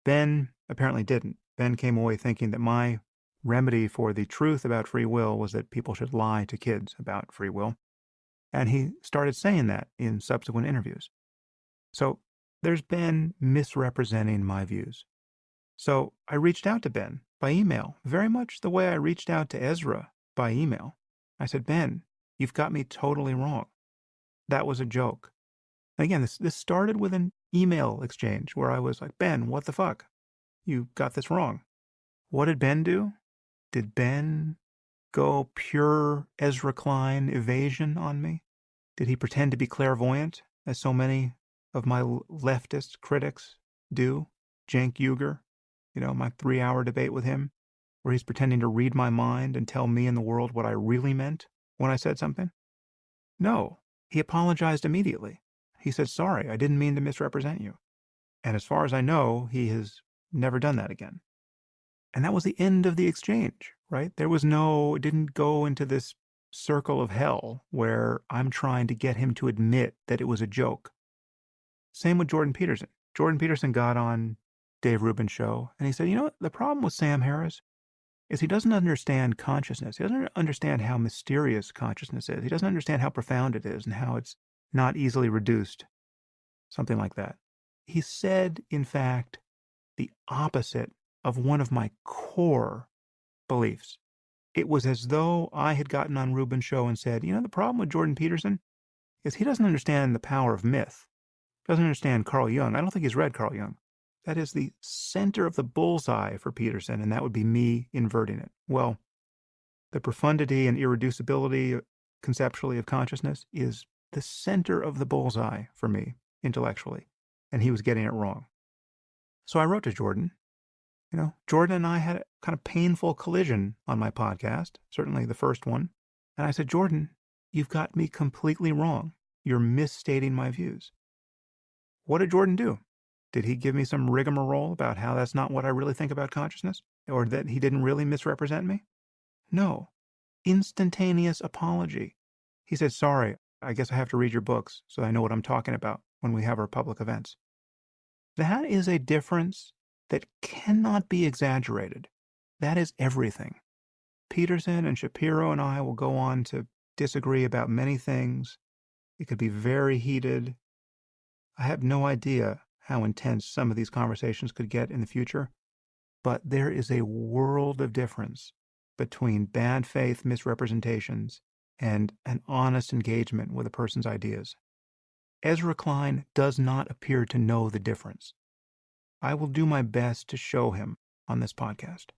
Ben apparently didn't. Ben came away thinking that my remedy for the truth about free will was that people should lie to kids about free will. And he started saying that in subsequent interviews. So there's Ben misrepresenting my views. So I reached out to Ben by email, very much the way I reached out to Ezra by email. I said, Ben, you've got me totally wrong. That was a joke. Again, this started with an email exchange where I was like, Ben, what the fuck? You got this wrong. What did Ben do? Did Ben go pure Ezra Klein evasion on me? Did he pretend to be clairvoyant, as so many of my leftist critics do? Cenk Uygur, my 3-hour debate with him, where he's pretending to read my mind and tell me and the world what I really meant when I said something? No, he apologized immediately. He said, sorry, I didn't mean to misrepresent you. And as far as I know, he has never done that again. And that was the end of the exchange, right? It didn't go into this circle of hell where I'm trying to get him to admit that it was a joke. Same with Jordan Peterson. Jordan Peterson got on Dave Rubin's show and he said, the problem with Sam Harris is he doesn't understand consciousness. He doesn't understand how mysterious consciousness is. He doesn't understand how profound it is and how it's not easily reduced. Something like that. He said, in fact, the opposite of one of my core beliefs. It was as though I had gotten on Rubin's show and said, the problem with Jordan Peterson is he doesn't understand the power of myth. Doesn't understand Carl Jung. I don't think he's read Carl Jung. That is the center of the bullseye for Peterson, and that would be me inverting it. Well, the profundity and irreducibility conceptually of consciousness is the center of the bullseye for me intellectually, and he was getting it wrong. So I wrote to Jordan. Jordan and I had a kind of painful collision on my podcast, certainly the first one. And I said, Jordan, you've got me completely wrong. You're misstating my views. What did Jordan do? Did he give me some rigmarole about how that's not what I really think about consciousness? Or that he didn't really misrepresent me? No. Instantaneous apology. He said, sorry, I guess I have to read your books so I know what I'm talking about when we have our public events. That is a difference that cannot be exaggerated. That is everything. Peterson and Shapiro and I will go on to disagree about many things. It could be very heated. I have no idea how intense some of these conversations could get in the future, but there is a world of difference between bad faith misrepresentations and an honest engagement with a person's ideas. Ezra Klein does not appear to know the difference. I will do my best to show him on this podcast.